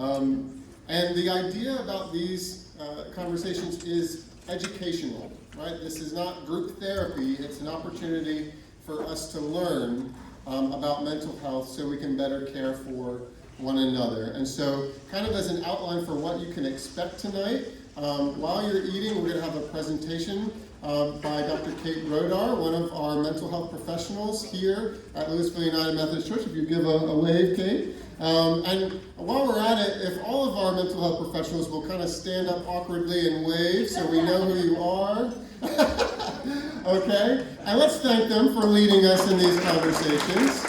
And the idea about these conversations is educational, right? This is not group therapy. It's an opportunity for us to learn about mental health so we can better care for one another. And so, kind of as an outline for what you can expect tonight, while you're eating, we're going to have a presentation by Dr. Kait Brodar, one of our mental health professionals here at Louisville United Methodist Church. If you give a wave, Kait. And while we're at it, if all of our mental health professionals will kind of stand up awkwardly and wave so we know who you are. Okay? And let's thank them for leading us in these conversations.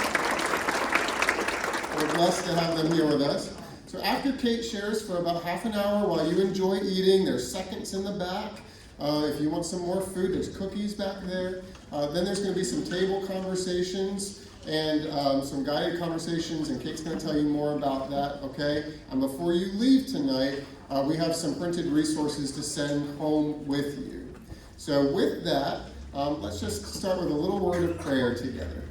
We're blessed to have them here with us. So after Kait shares for about half an hour while you enjoy eating, there's seconds in the back. If you want some more food, there's cookies back there. Then there's going to be some table conversations and some guided conversations, and Kate's going to tell you more about that, okay? And before you leave tonight, we have some printed resources to send home with you. So with that, let's just start with a little word of prayer together.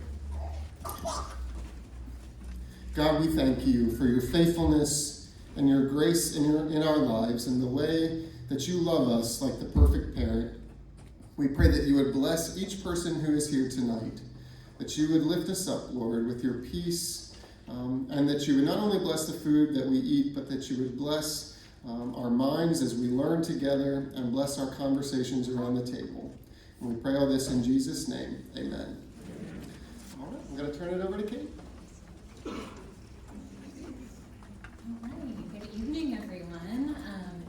God, we thank you for your faithfulness and your grace in our lives and the way that you love us like the perfect parent. We pray that you would bless each person who is here tonight, that you would lift us up, Lord, with your peace, and that you would not only bless the food that we eat, but that you would bless our minds as we learn together and bless our conversations around the table. And we pray all this in Jesus' name. Amen. All right, I'm going to turn it over to Kait. All right, good evening, everyone.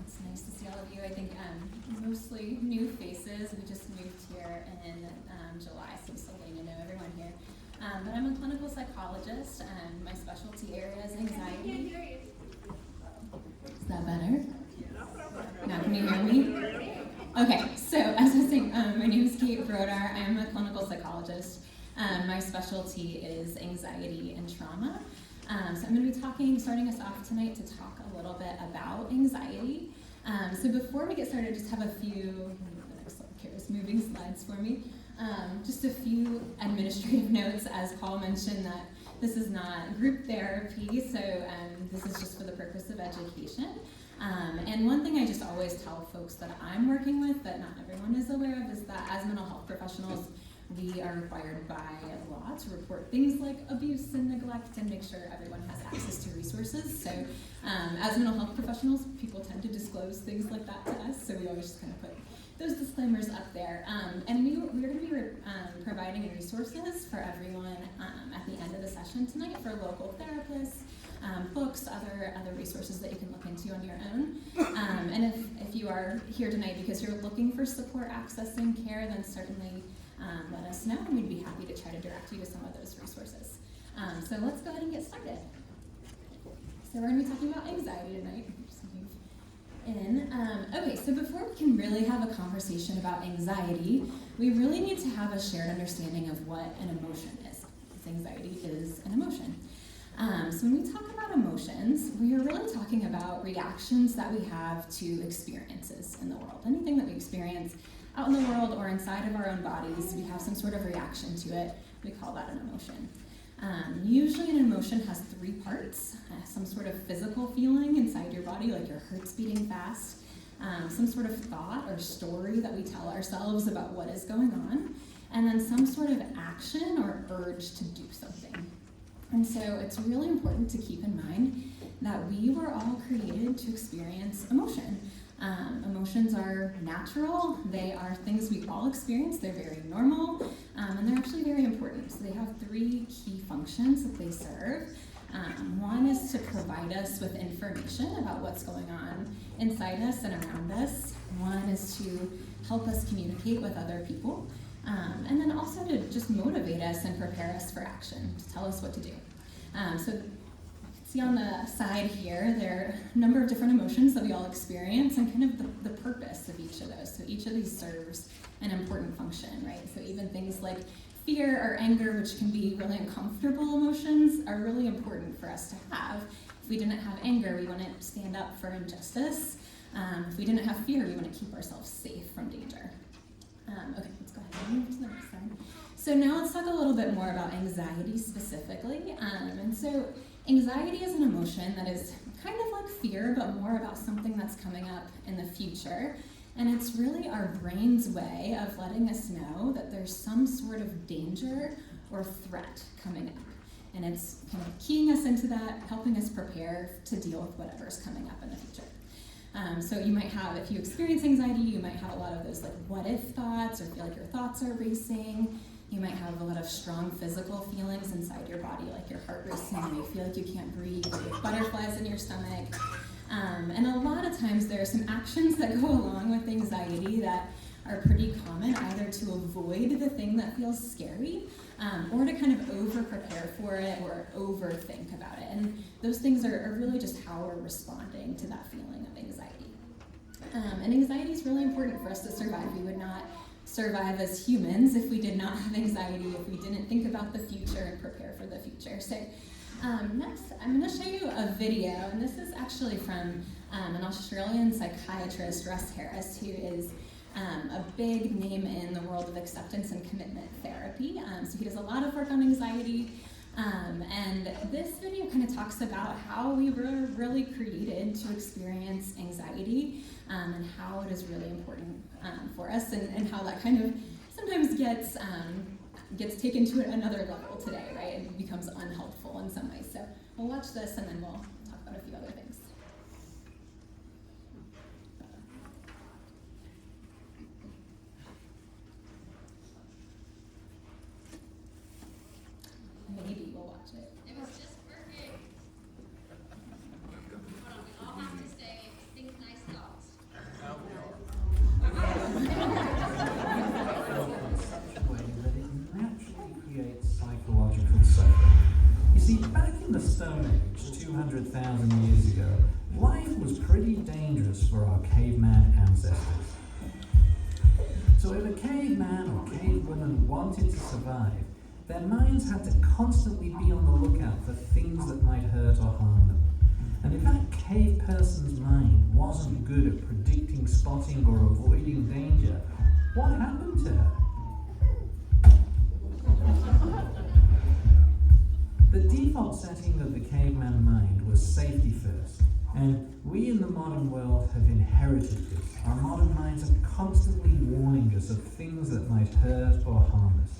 It's nice to see all of you. I think mostly new faces. We just moved here in July, so I'm still getting to know everyone here. But I'm a clinical psychologist, and my specialty area is anxiety. Is that better? Now can you hear me? Okay, so as I was saying, my name is Kait Brodar. I am a clinical psychologist. My specialty is anxiety and trauma. So I'm going to be starting us off tonight to talk a little bit about anxiety. So before we get started, I just have a few, the next slide here is moving slides for me. Just a few administrative notes, as Paul mentioned, that this is not group therapy, so this is just for the purpose of education. And one thing I just always tell folks that I'm working with that not everyone is aware of is that as mental health professionals, we are required by law to report things like abuse and neglect and make sure everyone has access to resources. So as mental health professionals, people tend to disclose things like that to us, so we always just kind of put those disclaimers up there. And we're going to be providing resources for everyone at the end of the session tonight for local therapists, books, other resources that you can look into on your own. And if you are here tonight because you're looking for support accessing care, then certainly let us know, and we'd be happy to try to direct you to some of those resources. So let's go ahead and get started. So we're going to be talking about anxiety tonight. Just move in. Okay, so before we can really have a conversation about anxiety, we really need to have a shared understanding of what an emotion is, because anxiety is an emotion. So when we talk about emotions, we are really talking about reactions that we have to experiences in the world. Anything that we experience out in the world or inside of our own bodies, we have some sort of reaction to it. We call that an emotion. Usually an emotion has three parts. Some sort of physical feeling inside your body, like your heart's beating fast. Some sort of thought or story that we tell ourselves about what is going on. And then some sort of action or urge to do something. And so it's really important to keep in mind that we were all created to experience emotion. Emotions are natural, they are things we all experience, they're very normal, and they're actually very important. So they have three key functions that they serve. One is to provide us with information about what's going on inside us and around us. One is to help us communicate with other people, and then also to just motivate us and prepare us for action, to tell us what to do. So see on the side here, there are a number of different emotions that we all experience and kind of the purpose of each of those. So each of these serves an important function, right? So even things like fear or anger, which can be really uncomfortable emotions, are really important for us to have. If we didn't have anger, we wouldn't stand up for injustice. If we didn't have fear, we wouldn't keep ourselves safe from danger. Okay, let's go ahead and move to the next slide. So now let's talk a little bit more about anxiety specifically. And so Anxiety is an emotion that is kind of like fear, but more about something that's coming up in the future. And it's really our brain's way of letting us know that there's some sort of danger or threat coming up. And it's kind of keying us into that, helping us prepare to deal with whatever's coming up in the future. So you might have, if you experience anxiety, you might have a lot of those like what if thoughts, or feel like your thoughts are racing. You might have a lot of strong physical feelings inside your body, like your heart racing, or you feel like you can't breathe, or butterflies in your stomach. And a lot of times there are some actions that go along with anxiety that are pretty common, either to avoid the thing that feels scary, or to kind of over-prepare for it or overthink about it. And those things are really just how we're responding to that feeling of anxiety. And anxiety is really important for us to survive. We would not survive as humans if we did not have anxiety, if we didn't think about the future and prepare for the future. So next, I'm going to show you a video, and this is actually from an Australian psychiatrist, Russ Harris, who is a big name in the world of acceptance and commitment therapy. So he does a lot of work on anxiety. And this video kind of talks about how we were really created to experience anxiety, and how it is really important for us, and how that kind of sometimes gets taken to another level today, right? It becomes unhelpful in some ways. So we'll watch this, and then we'll talk about a few other things. Maybe we'll watch it. It was just perfect. Hold on, we all have to say, think nice thoughts. Way that it naturally creates psychological suffering. You see, back in the Stone Age, 200,000 years ago, life was pretty dangerous for our caveman ancestors. So if a caveman or cavewoman wanted to survive, their minds had to constantly be on the lookout for things that might hurt or harm them. And if that cave person's mind wasn't good at predicting, spotting, or avoiding danger, what happened to her? The default setting of the caveman mind was safety first, and we in the modern world have inherited this. Our modern minds are constantly warning us of things that might hurt or harm us.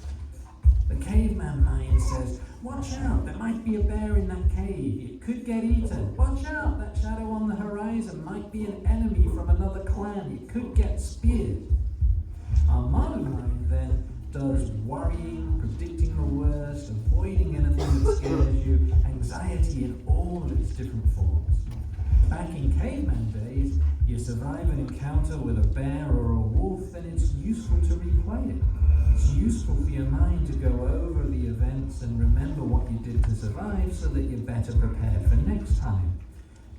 The caveman mind says, watch out, there might be a bear in that cave, it could get eaten. Watch out, that shadow on the horizon might be an enemy from another clan, it could get speared. Our modern mind then does worrying, predicting the worst, avoiding anything that scares you, anxiety in all of its different forms. Back in caveman days, you survive an encounter with a bear or a wolf, then it's useful to replay it. It's useful for your mind to go over the events and remember what you did to survive so that you're better prepared for next time.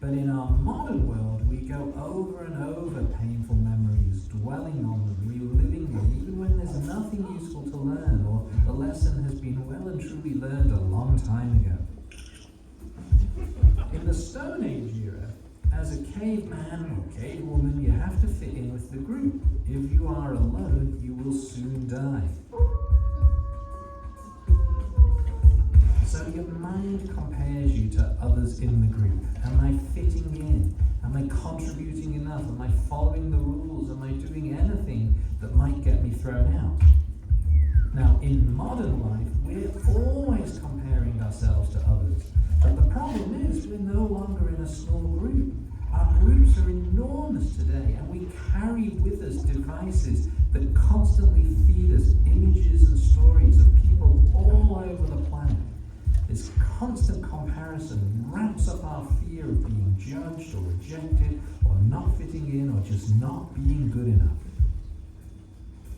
But in our modern world, we go over and over painful memories, dwelling on them, reliving them, even when there's nothing useful to learn, or the lesson has been well and truly learned a long time ago. In the Stone Age era, as a caveman or cavewoman, you have to fit in with the group. If you are alone, you will soon die. So your mind compares you to others in the group. Am I fitting in? Am I contributing enough? Am I following the rules? Am I doing anything that might get me thrown out? Now, in modern life, we're always comparing ourselves to others. But the problem is we're no longer in a small group. Our groups are enormous today, and we carry with us devices that constantly feed us images and stories of people all over the planet. This constant comparison ramps up our fear of being judged or rejected or not fitting in or just not being good enough.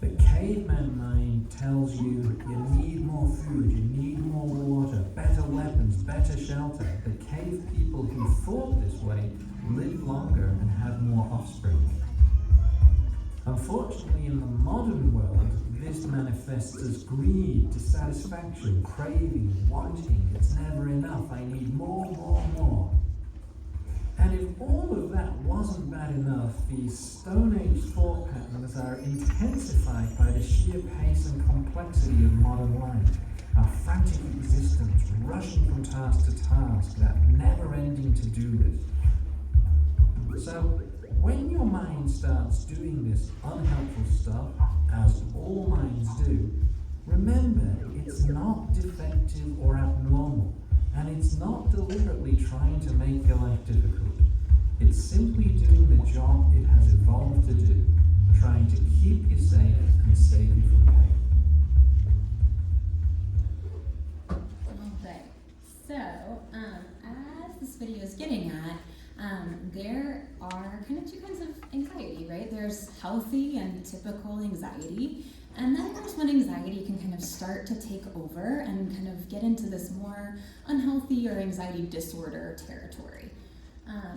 The caveman mind tells you you need more food, you need more water, better weapons, better shelter. The cave people who thought this way live longer and have more offspring. Unfortunately, in the modern world, this manifests as greed, dissatisfaction, craving, wanting. It's never enough. I need more, more, more. And if all of that wasn't bad enough, these Stone Age thought patterns are intensified by the sheer pace and complexity of modern life. our frantic existence, rushing from task to task, that never-ending to-do list. So, when your mind starts doing this unhelpful stuff, as all minds do, remember it's not defective or abnormal, and it's not deliberately trying to make your life difficult. It's simply doing the job it has evolved to do, trying to keep you safe and save you from pain. Alright, so as this video is getting at, there are kind of two kinds of anxiety, right? There's healthy and typical anxiety, and then there's when anxiety can kind of start to take over and kind of get into this more unhealthy or anxiety disorder territory.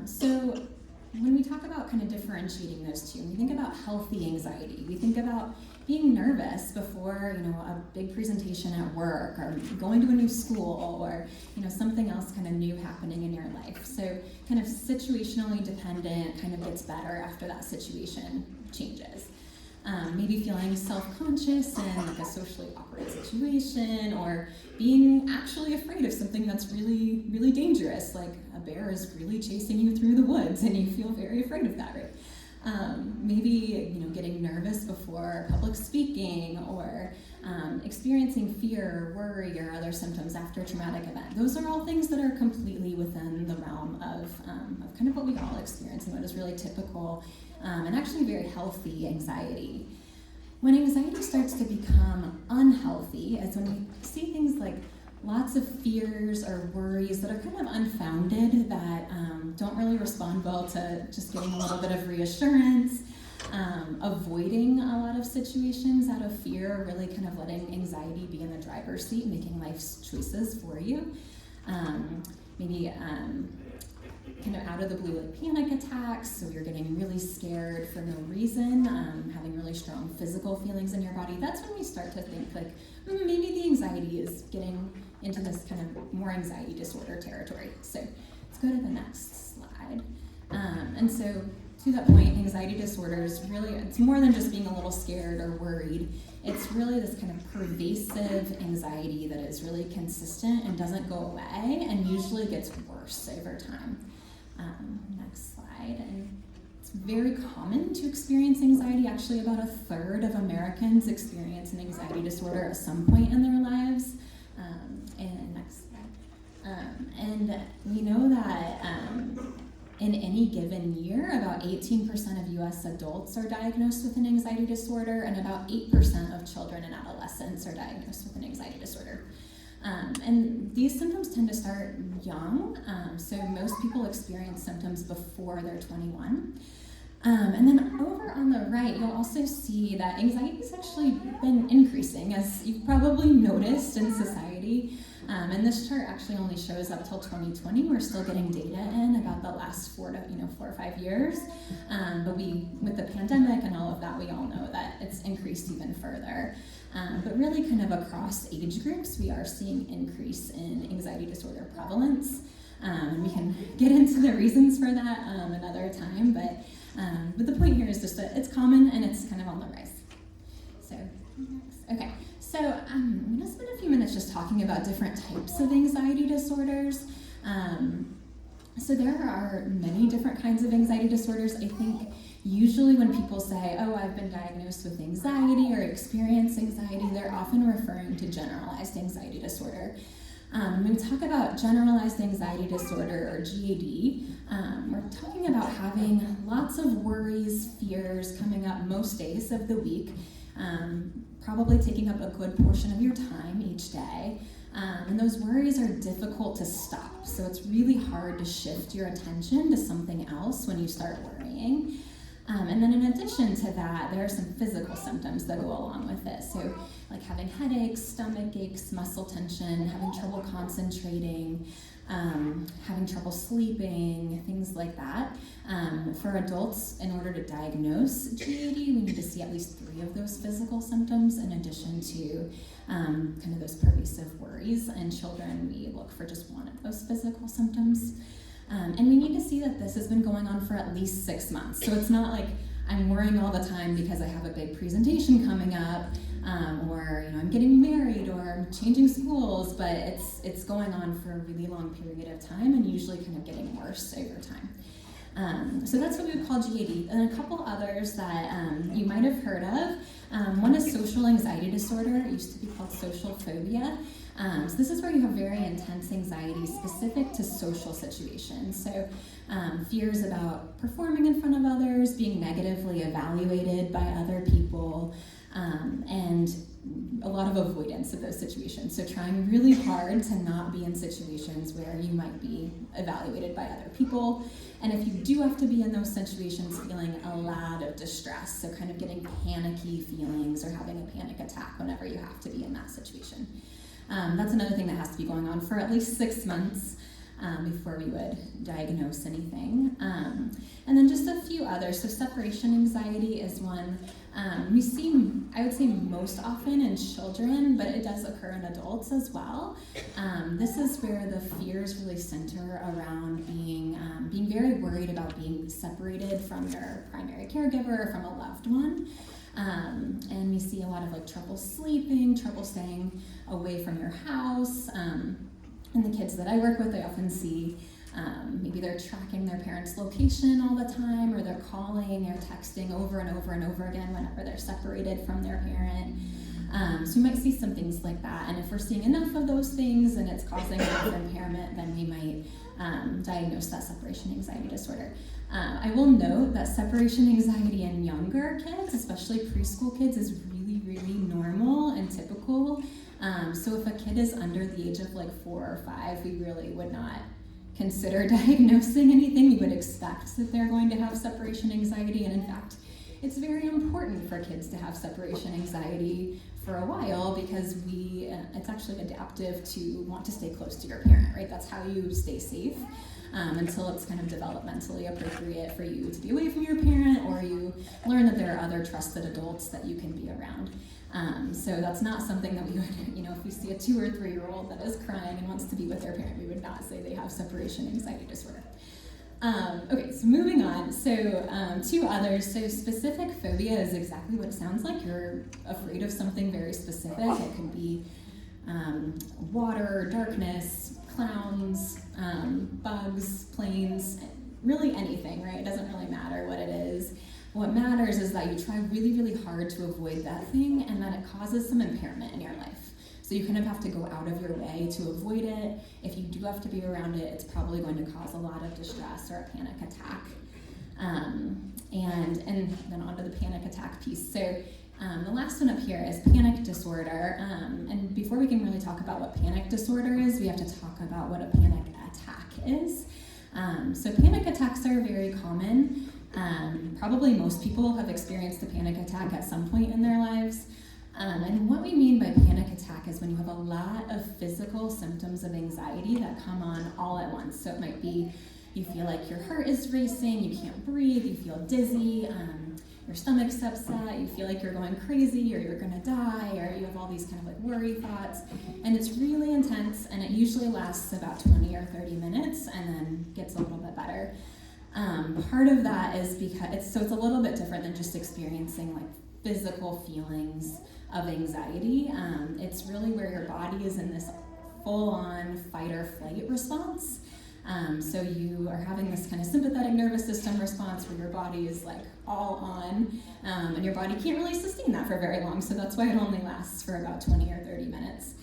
So when we talk about kind of differentiating those two, when we think about healthy anxiety, we think about being nervous before, a big presentation at work, or going to a new school, or, something else kind of new happening in your life. So kind of situationally dependent, kind of gets better after that situation changes. Maybe feeling self-conscious in like a socially awkward situation, or being actually afraid of something that's really, really dangerous, like a bear is really chasing you through the woods and you feel very afraid of that, right? Maybe, getting nervous before public speaking, or experiencing fear, worry, or other symptoms after a traumatic event. Those are all things that are completely within the realm of kind of what we all experience and what is really typical and actually very healthy anxiety. When anxiety starts to become unhealthy is when we see things like lots of fears or worries that are kind of unfounded, that don't really respond well to just getting a little bit of reassurance, avoiding a lot of situations out of fear, really kind of letting anxiety be in the driver's seat, making life's choices for you. Maybe kind of out of the blue, like panic attacks, so you're getting really scared for no reason, having really strong physical feelings in your body. That's when we start to think like, maybe the anxiety is getting into this kind of more anxiety disorder territory. So let's go to the next slide. And so to that point, anxiety disorder is really, it's more than just being a little scared or worried. It's really this kind of pervasive anxiety that is really consistent and doesn't go away, and usually gets worse over time. Next slide. And it's very common to experience anxiety. Actually, about 1/3 of Americans experience an anxiety disorder at some point in their lives. And next slide. And we know that in any given year, about 18% of US adults are diagnosed with an anxiety disorder, and about 8% of children and adolescents are diagnosed with an anxiety disorder. And these symptoms tend to start young, so most people experience symptoms before they're 21. And then over on the right, you'll also see that anxiety has actually been increasing, as you've probably noticed in society. And this chart actually only shows up till 2020. We're still getting data in about the last 4 or 5 years. But with the pandemic and all of that, we all know that it's increased even further. But really kind of across age groups, we are seeing increase in anxiety disorder prevalence. And we can get into the reasons for that another time, but the point here is just that it's common and it's kind of on the rise. So, next. Okay. So I'm going to spend a few minutes just talking about different types of anxiety disorders. So there are many different kinds of anxiety disorders. I think usually when people say, oh, I've been diagnosed with anxiety or experience anxiety, they're often referring to generalized anxiety disorder. When we talk about generalized anxiety disorder, or GAD, we're talking about having lots of worries, fears coming up most days of the week, probably taking up a good portion of your time each day. And those worries are difficult to stop, so it's really hard to shift your attention to something else when you start worrying. And then in addition to that, there are some physical symptoms that go along with it. So like having headaches, stomach aches, muscle tension, having trouble concentrating, having trouble sleeping, things like that. For adults, in order to diagnose GAD, we need to see at least 3 of those physical symptoms in addition to kind of those pervasive worries. In children, we look for just 1 of those physical symptoms. And we need to see that this has been going on for at least 6 months. So it's not like I'm worrying all the time because I have a big presentation coming up, or I'm getting married, or I'm changing schools, but it's going on for a really long period of time and usually kind of getting worse over time. So that's what we would call GAD. And a couple others that you might have heard of. One is social anxiety disorder. It used to be called social phobia. So this is where you have very intense anxiety specific to social situations. So fears about performing in front of others, being negatively evaluated by other people, and a lot of avoidance of those situations. So trying really hard to not be in situations where you might be evaluated by other people. And if you do have to be in those situations, feeling a lot of distress, so kind of getting panicky feelings or having a panic attack whenever you have to be in that situation. That's another thing that has to be going on for at least 6 months before we would diagnose anything. And then just a few others. So separation anxiety is one we see, I would say, most often in children, but it does occur in adults as well. This is where the fears really center around being very worried about being separated from your primary caregiver or from a loved one. And we see a lot of trouble sleeping, trouble staying away from your house. And the kids that I work with, I often see maybe they're tracking their parents' location all the time, or they're calling or texting over and over and over again whenever they're separated from their parent. So we might see some things like that. And if we're seeing enough of those things and it's causing enough impairment, then we might diagnose that separation anxiety disorder. I will note that separation anxiety in younger kids, especially preschool kids, is really, really normal and typical. So if a kid is under the age of 4 or 5, we really would not consider diagnosing anything. We would expect that they're going to have separation anxiety, and in fact, it's very important for kids to have separation anxiety for a while because it's actually adaptive to want to stay close to your parent, right? That's how you stay safe until it's kind of developmentally appropriate for you to be away from your parent, or you learn that there are other trusted adults that you can be around. So that's not something that we would, if we see a 2 or 3-year-old that is crying and wants to be with their parent, we would not say they have separation anxiety disorder. Okay, so moving on. So 2 others. So specific phobia is exactly what it sounds like. You're afraid of something very specific. It could be water, darkness, clowns, bugs, planes, really anything, right? It doesn't really matter what it is. What matters is that you try really, really hard to avoid that thing and that it causes some impairment in your life. So you kind of have to go out of your way to avoid it. If you do have to be around it, it's probably going to cause a lot of distress or a panic attack. And then onto the panic attack piece. So the last one up here is panic disorder. And before we can really talk about what panic disorder is, we have to talk about what a panic attack is. So panic attacks are very common. Probably most people have experienced a panic attack at some point in their lives. And what we mean by panic attack is when you have a lot of physical symptoms of anxiety that come on all at once. So it might be you feel like your heart is racing, you can't breathe, you feel dizzy, your stomach's upset, you feel like you're going crazy or you're gonna die, or you have all these kind of worry thoughts. And it's really intense, and it usually lasts about 20 or 30 minutes and then gets a little bit better. Part of that is because it's a little bit different than just experiencing physical feelings of anxiety. It's really where your body is in this full-on fight or flight response. So you are having this kind of sympathetic nervous system response where your body is all on, and your body can't really sustain that for very long. So that's why it only lasts for about 20 or 30 minutes.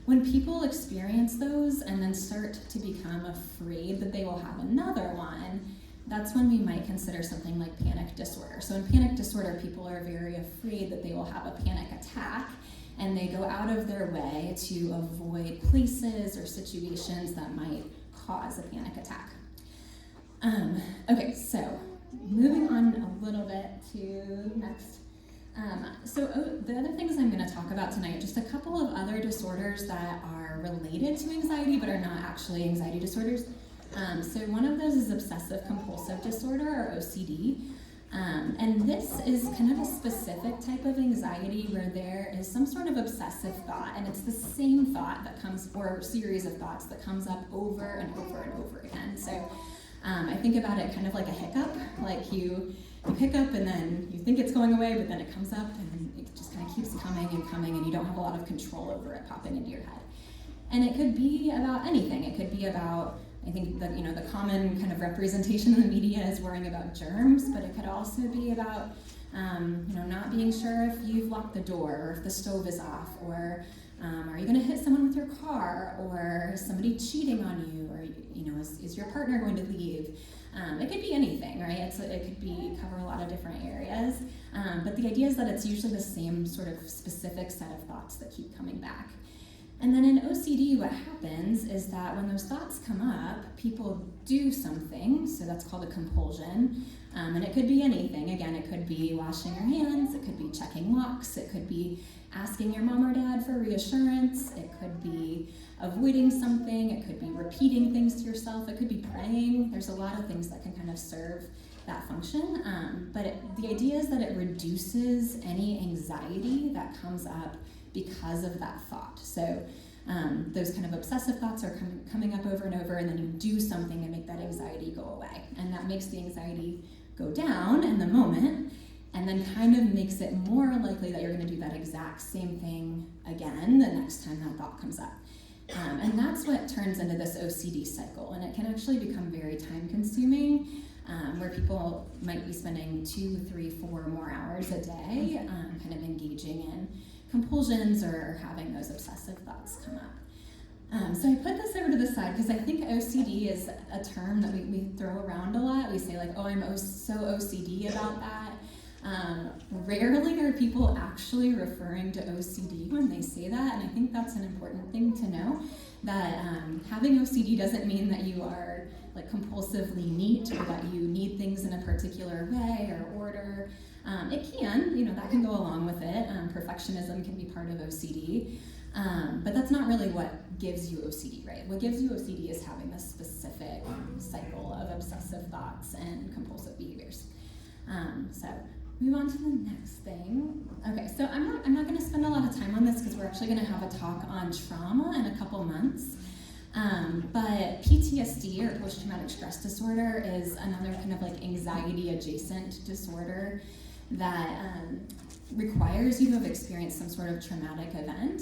When people experience those and then start to become afraid that they will have another one, that's when we might consider something like panic disorder. So in panic disorder, people are very afraid that they will have a panic attack, and they go out of their way to avoid places or situations that might cause a panic attack. Okay, so moving on a little bit to next. The other things I'm going to talk about tonight, just a couple of other disorders that are related to anxiety but are not actually anxiety disorders. So one of those is obsessive compulsive disorder, or OCD. And this is kind of a specific type of anxiety where there is some sort of obsessive thought, and it's the same thought that comes, or series of thoughts that comes up over and over and over again. So I think about it kind of like a hiccup, like you hiccup and then you think it's going away, but then it comes up and it just kind of keeps coming and you don't have a lot of control over it popping into your head. And it could be about anything. It could be about, I think that, the common kind of representation in the media is worrying about germs, but it could also be about, not being sure if you've locked the door or if the stove is off, or are you going to hit someone with your car, or is somebody cheating on you, or is your partner going to leave? It could be anything, right? It could cover a lot of different areas, but the idea is that it's usually the same sort of specific set of thoughts that keep coming back. And then in OCD, what happens is that when those thoughts come up, people do something, so that's called a compulsion, and it could be anything. Again, it could be washing your hands, it could be checking locks, it could be asking your mom or dad for reassurance, it could be avoiding something, it could be repeating things to yourself, it could be praying. There's a lot of things that can kind of serve that function, but the idea is that it reduces any anxiety that comes up because of that thought. So those kind of obsessive thoughts are coming up over and over, and then you do something to make that anxiety go away. And that makes the anxiety go down in the moment, and then kind of makes it more likely that you're going to do that exact same thing again the next time that thought comes up. And that's what turns into this OCD cycle, and it can actually become very time-consuming, where people might be spending 2, 3, 4 more hours a day kind of engaging in compulsions or having those obsessive thoughts come up. So I put this over to the side because I think OCD is a term that we throw around a lot. We say like, oh, I'm so OCD about that. Rarely are people actually referring to OCD when they say that, and I think that's an important thing to know, that having OCD doesn't mean that you are like compulsively neat or that you need things in a particular way or order. It can, that can go along with it. Perfectionism can be part of OCD, but that's not really what gives you OCD, right? What gives you OCD is having a specific cycle of obsessive thoughts and compulsive behaviors. So move on to the next thing. Okay, so I'm not going to spend a lot of time on this because we're actually going to have a talk on trauma in a couple months. But PTSD, or post-traumatic stress disorder, is another kind of like anxiety-adjacent disorder that requires you to have experienced some sort of traumatic event,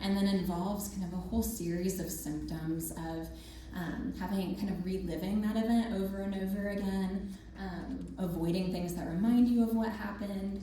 and then involves kind of a whole series of symptoms of having kind of reliving that event over and over again, avoiding things that remind you of what happened,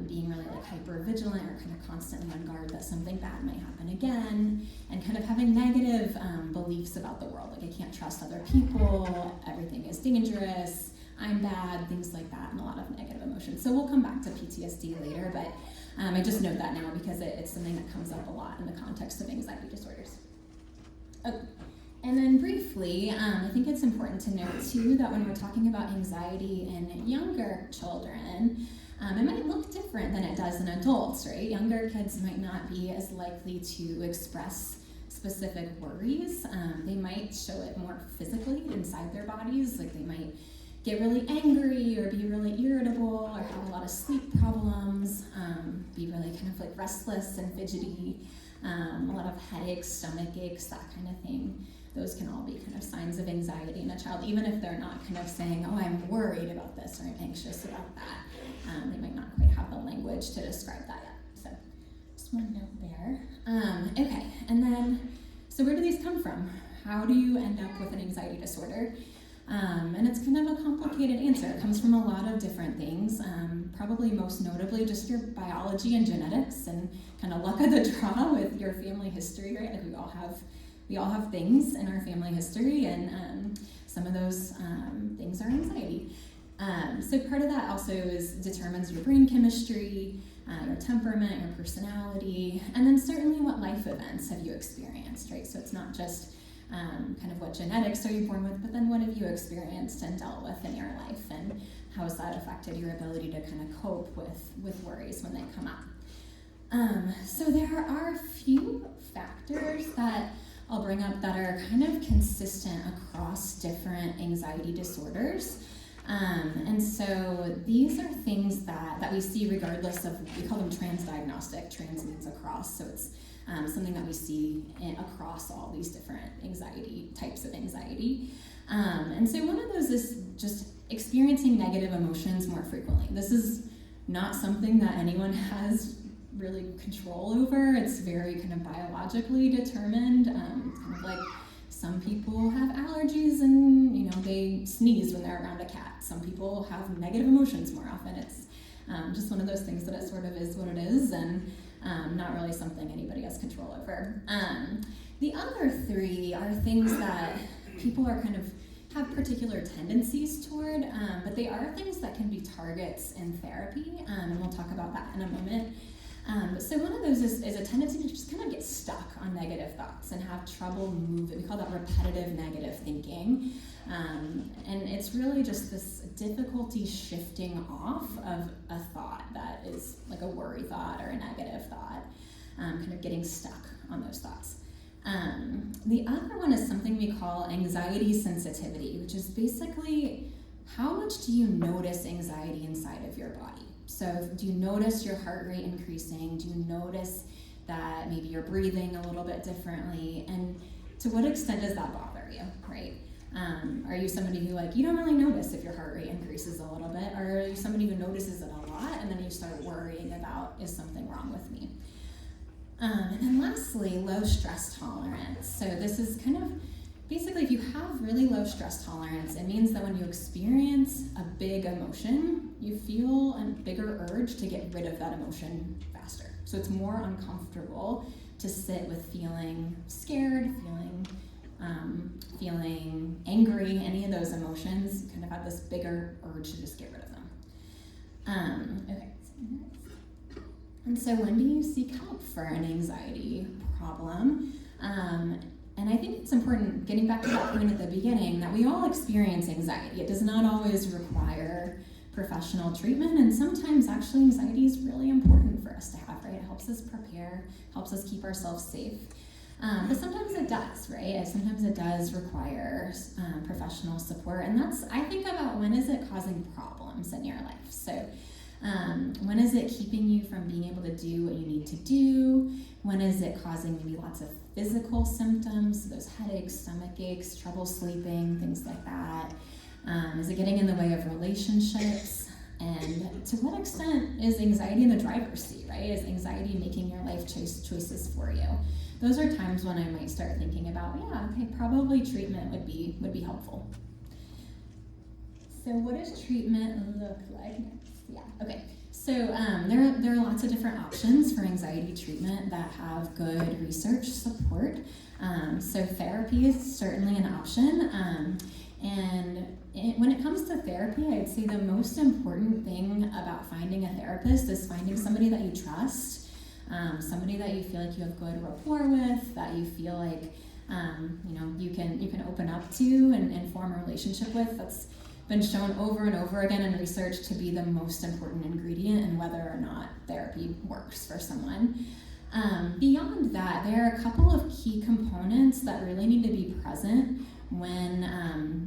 being really like hyper vigilant or kind of constantly on guard that something bad might happen again, and kind of having negative beliefs about the world, like I can't trust other people, everything is dangerous, I'm bad, things like that, and a lot of negative emotions. So we'll come back to PTSD later, but I just note that now because it's something that comes up a lot in the context of anxiety disorders. Okay. And then briefly, I think it's important to note too that when we're talking about anxiety in younger children, it might look different than it does in adults, right? Younger kids might not be as likely to express specific worries. They might show it more physically inside their bodies, like they might get really angry or be really irritable or have a lot of sleep problems, be really kind of like restless and fidgety, a lot of headaches, stomach aches, that kind of thing. Those can all be kind of signs of anxiety in a child, even if they're not kind of saying, oh, I'm worried about this or I'm anxious about that. They might not quite have the language to describe that yet. So just one note there. Okay, and then, so where do these come from? How do you end up with an anxiety disorder? And it's kind of a complicated answer. It comes from a lot of different things, probably most notably just your biology and genetics and kind of luck of the draw with your family history, right? Like we all have things in our family history, and some of those things are anxiety. So part of that also determines your brain chemistry, your temperament, your personality, and then certainly what life events have you experienced, right? So it's not just kind of what genetics are you born with, but then what have you experienced and dealt with in your life, and how has that affected your ability to kind of cope with worries when they come up. So there are a few factors that I'll bring up that are kind of consistent across different anxiety disorders. And so these are things that we see regardless of, we call them transdiagnostic. Trans means across, so it's something that we see across all these different types of anxiety. And so one of those is just experiencing negative emotions more frequently. This is not something that anyone has really control over. It's very kind of biologically determined. It's kind of like some people have allergies and, they sneeze when they're around a cat. Some people have negative emotions more often. It's just one of those things that it sort of is what it is, and not really something anybody has control over. The other three are things that people are kind of have particular tendencies toward, but they are things that can be targets in therapy, and we'll talk about that in a moment. So one of those is a tendency to just kind of get stuck on negative thoughts and have trouble moving. We call that repetitive negative thinking. And it's really just this difficulty shifting off of a thought that is like a worry thought or a negative thought, kind of getting stuck on those thoughts. The other one is something we call anxiety sensitivity, which is basically how much do you notice anxiety inside of your body? So do you notice your heart rate increasing? Do you notice that maybe you're breathing a little bit differently? And to what extent does that bother you, right? Are you somebody who you don't really notice if your heart rate increases a little bit? Or are you somebody who notices it a lot and then you start worrying about, is something wrong with me? And then lastly, low stress tolerance. So this is kind of, basically if you have really low stress tolerance, it means that when you experience a big emotion, you feel a bigger urge to get rid of that emotion faster. So it's more uncomfortable to sit with feeling scared, feeling angry, any of those emotions. You kind of have this bigger urge to just get rid of them. Okay. And so when do you seek help for an anxiety problem? And I think it's important, getting back to that point at the beginning, that we all experience anxiety. It does not always require professional treatment, and sometimes actually anxiety is really important for us to have, right? It helps us prepare, helps us keep ourselves safe. But sometimes it does, right? Sometimes it does require professional support, and I think about when is it causing problems in your life. So when is it keeping you from being able to do what you need to do? When is it causing maybe lots of physical symptoms, those headaches, stomach aches, trouble sleeping, things like that? Is it getting in the way of relationships? And to what extent is anxiety in the driver's seat, right? Is anxiety making your life choices for you? Those are times when I might start thinking about, probably treatment would be helpful. So what does treatment look like next? Yeah, okay. So there are lots of different options for anxiety treatment that have good research support. So therapy is certainly an option. When it comes to therapy, I'd say the most important thing about finding a therapist is finding somebody that you trust, somebody that you feel like you have good rapport with, that you feel like you can open up to and form a relationship with. That's been shown over and over again in research to be the most important ingredient in whether or not therapy works for someone. Beyond that, there are a couple of key components that really need to be present when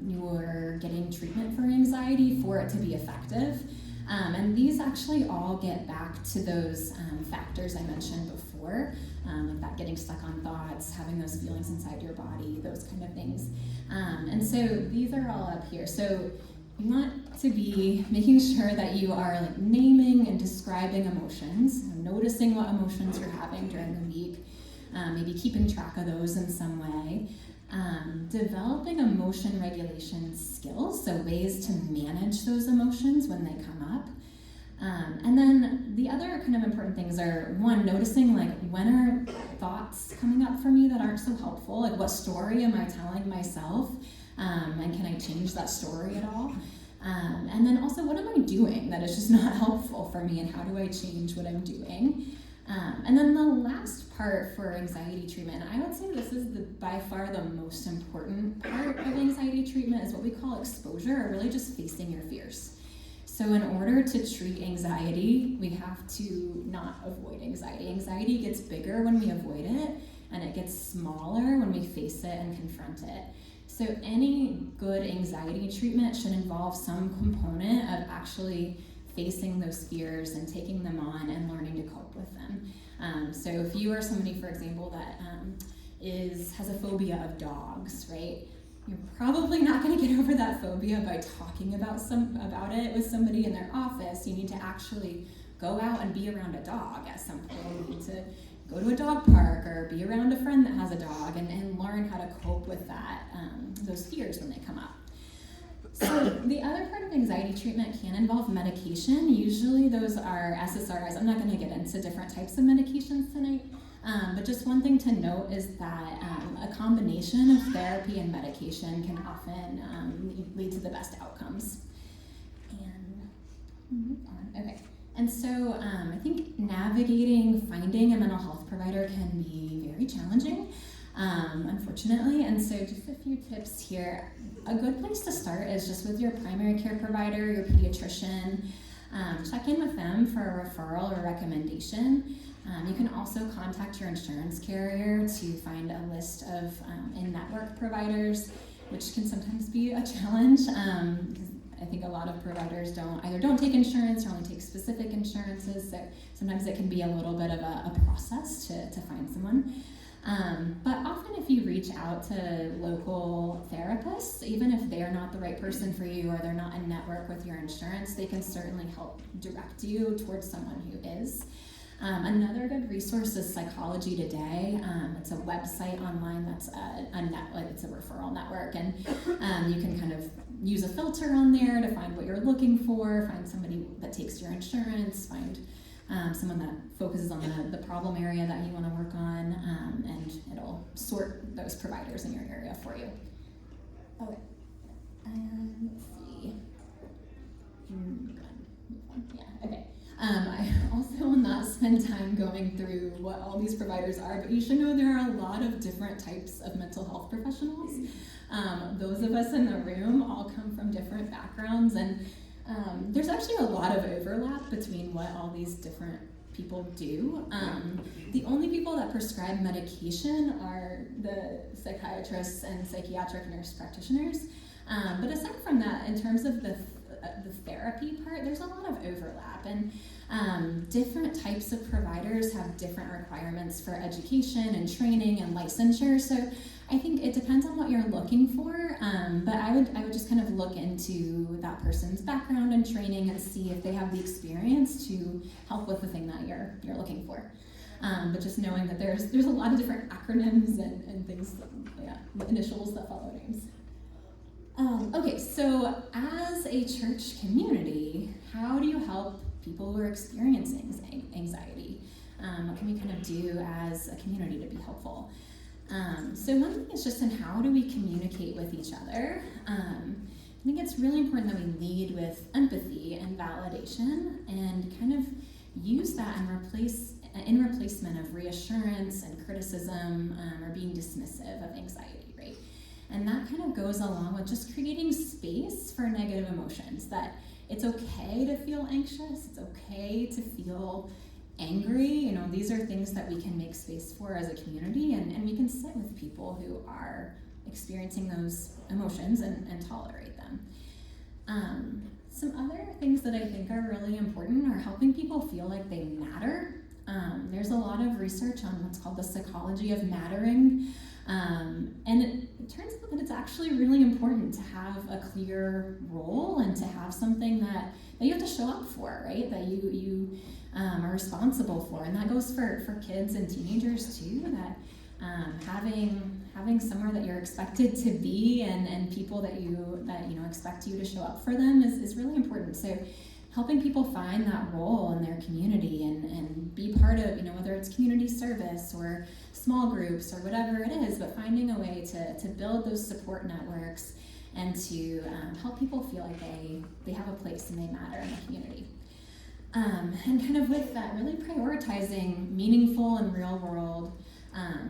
you're getting treatment for anxiety for it to be effective. And these actually all get back to those factors I mentioned before, like that getting stuck on thoughts, having those feelings inside your body, those kind of things. And so these are all up here. So you want to be making sure that you are naming and describing emotions, noticing what emotions you're having during the week, maybe keeping track of those in some way. Developing emotion regulation skills, so ways to manage those emotions when they come up. And then the other kind of important things are, one, noticing when are thoughts coming up for me that aren't so helpful, what story am I telling myself, and can I change that story at all? And then also, what am I doing that is just not helpful for me, and how do I change what I'm doing? And then the last part for anxiety treatment, I would say this is by far the most important part of anxiety treatment, is what we call exposure, or really just facing your fears. So in order to treat anxiety, we have to not avoid anxiety. Anxiety gets bigger when we avoid it, and it gets smaller when we face it and confront it. So any good anxiety treatment should involve some component of actually facing those fears and taking them on and learning to cope with them. So if you are somebody, for example, that has a phobia of dogs, right? You're probably not going to get over that phobia by talking about it with somebody in their office. You need to actually go out and be around a dog at some point. You need to go to a dog park or be around a friend that has a dog and learn how to cope with that, those fears when they come up. So the other part of anxiety treatment can involve medication. Usually those are SSRIs. I'm not going to get into different types of medications tonight, but just one thing to note is that a combination of therapy and medication can often lead to the best outcomes. And move on. Okay. And so I think navigating finding a mental health provider can be very challenging, unfortunately. And so just a few tips here. A good place to start is just with your primary care provider, your pediatrician. Check in with them for a referral or recommendation. You can also contact your insurance carrier to find a list of in-network providers, which can sometimes be a challenge. I think a lot of providers don't take insurance or only take specific insurances, so sometimes it can be a little bit of a process to find someone. But often if you reach out to local therapists, even if they're not the right person for you or they're not in network with your insurance, they can certainly help direct you towards someone who is. Another good resource is Psychology Today. It's a website online that's it's a referral network, and you can kind of use a filter on there to find what you're looking for, find somebody that takes your insurance, find someone that focuses on the problem area that you want to work on, and it'll sort those providers in your area for you. Okay, let's see. Yeah, okay. I also will not spend time going through what all these providers are, but you should know there are a lot of different types of mental health professionals. Those of us in the room all come from different backgrounds, and there's actually a lot of overlap between what all these different people do. The only people that prescribe medication are the psychiatrists and psychiatric nurse practitioners. But aside from that, in terms of the therapy part, there's a lot of overlap, and different types of providers have different requirements for education and training and licensure. So I think it depends on what you're looking for, but I would just kind of look into that person's background and training and see if they have the experience to help with the thing that you're looking for. But just knowing that there's a lot of different acronyms and things, initials that follow names. Okay, so as a church community, how do you help people who are experiencing anxiety? What can we kind of do as a community to be helpful? So one thing is just in how do we communicate with each other? I think it's really important that we lead with empathy and validation and kind of use that in replacement of reassurance and criticism or being dismissive of anxiety, right? And that kind of goes along with just creating space for negative emotions, that it's okay to feel anxious, it's okay to feel angry. These are things that we can make space for as a community, and we can sit with people who are experiencing those emotions and tolerate them. Some other things that I think are really important are helping people feel like they matter. There's a lot of research on what's called the psychology of mattering. And it turns out that it's actually really important to have a clear role and to have something that you have to show up for, right? That you are responsible for. And that goes for kids and teenagers too, that having somewhere that you're expected to be and people that expect you to show up for them is really important. So helping people find that role in their community and be part of, whether it's community service or small groups or whatever it is, but finding a way to build those support networks and to help people feel like they have a place and they matter in the community. And kind of with that, really prioritizing meaningful and real world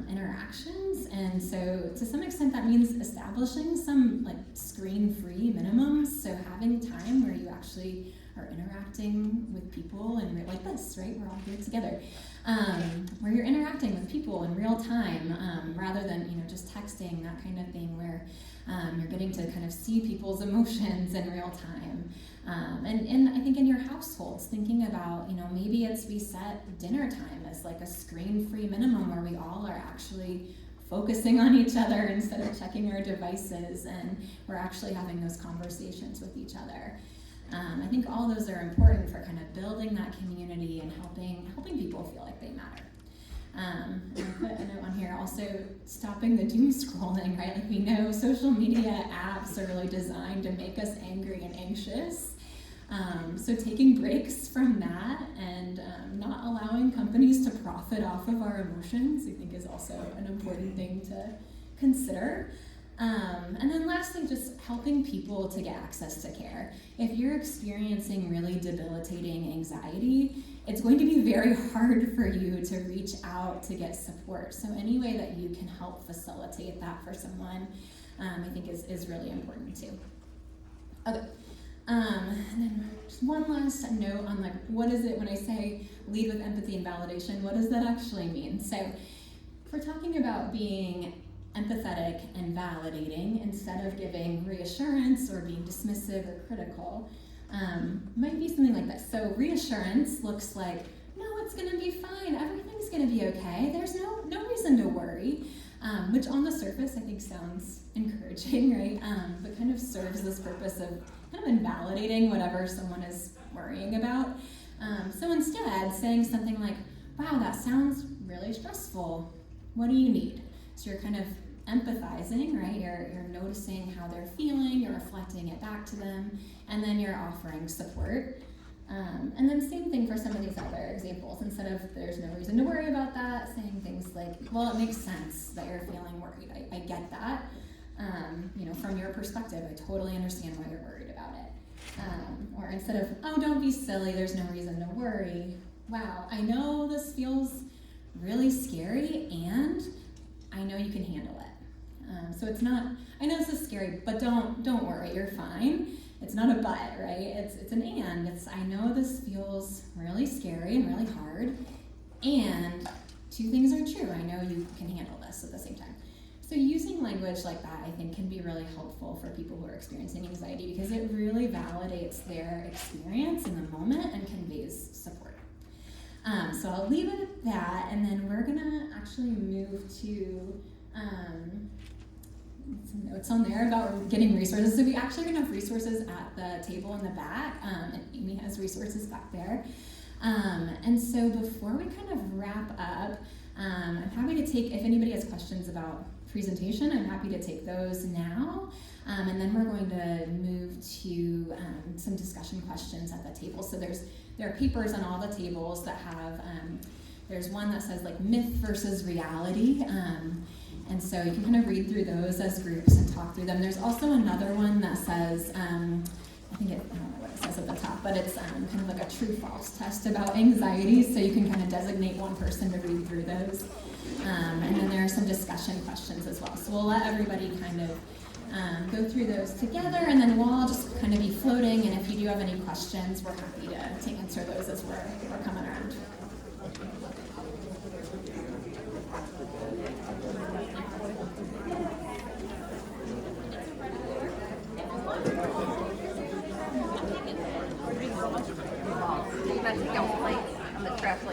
interactions. And so to some extent that means establishing some screen-free minimums, so having time where you actually are interacting with people, and we're like this, right? We're all here together. Where you're interacting with people in real time, rather than just texting, that kind of thing, where you're getting to kind of see people's emotions in real time. And I think in your households, thinking about, maybe we set dinner time as like a screen-free minimum where we all are actually focusing on each other instead of checking our devices, and we're actually having those conversations with each other. I think all those are important for kind of building that community and helping people feel like they matter. And I put a note on here also, stopping the doom scrolling, right? Like, we know social media apps are really designed to make us angry and anxious. So taking breaks from that and not allowing companies to profit off of our emotions, I think, is also an important thing to consider. And then lastly, just helping people to get access to care. If you're experiencing really debilitating anxiety, it's going to be very hard for you to reach out to get support. So any way that you can help facilitate that for someone, I think is really important too. Okay. And then just one last note on like, what is it when I say lead with empathy and validation? What does that actually mean? So if we're talking about being empathetic and validating instead of giving reassurance or being dismissive or critical, might be something like this. So reassurance looks like, no, it's gonna be fine, everything's gonna be okay, there's no reason to worry, which on the surface I think sounds encouraging, right? But kind of serves this purpose of kind of invalidating whatever someone is worrying about. So instead, saying something like, wow, that sounds really stressful, what do you need? So you're kind of empathizing, right? You're noticing how they're feeling, you're reflecting it back to them, and then you're offering support. And then same thing for some of these other examples. Instead of there's no reason to worry about that, saying things like, well, it makes sense that you're feeling worried. I get that. From your perspective, I totally understand why you're worried about it. Or instead of, oh, don't be silly, there's no reason to worry. Wow, I know this feels really scary, and I know you can handle it. So it's not, I know this is scary, but don't worry, you're fine. It's not a but, right? It's an and. It's, I know this feels really scary and really hard, and two things are true. I know you can handle this at the same time. So using language like that, I think, can be really helpful for people who are experiencing anxiety, because it really validates their experience in the moment and conveys support. So I'll leave it at that, and then we're gonna actually move to some notes on there about getting resources. So we actually are gonna have resources at the table in the back, and Amy has resources back there. And so before we kind of wrap up, I'm happy to take, if anybody has questions about presentation, I'm happy to take those now. And then we're going to move to some discussion questions at the table. So there are papers on all the tables that have, there's one that says like myth versus reality. And so you can kind of read through those as groups and talk through them. There's also another one that says, I don't know what it says at the top, but it's kind of like a true-false test about anxiety, so you can kind of designate one person to read through those. And then there are some discussion questions as well. So we'll let everybody kind of go through those together, and then we'll all just kind of be floating, and if you do have any questions, we're happy to answer those as we're coming around. That's the plate on the trash.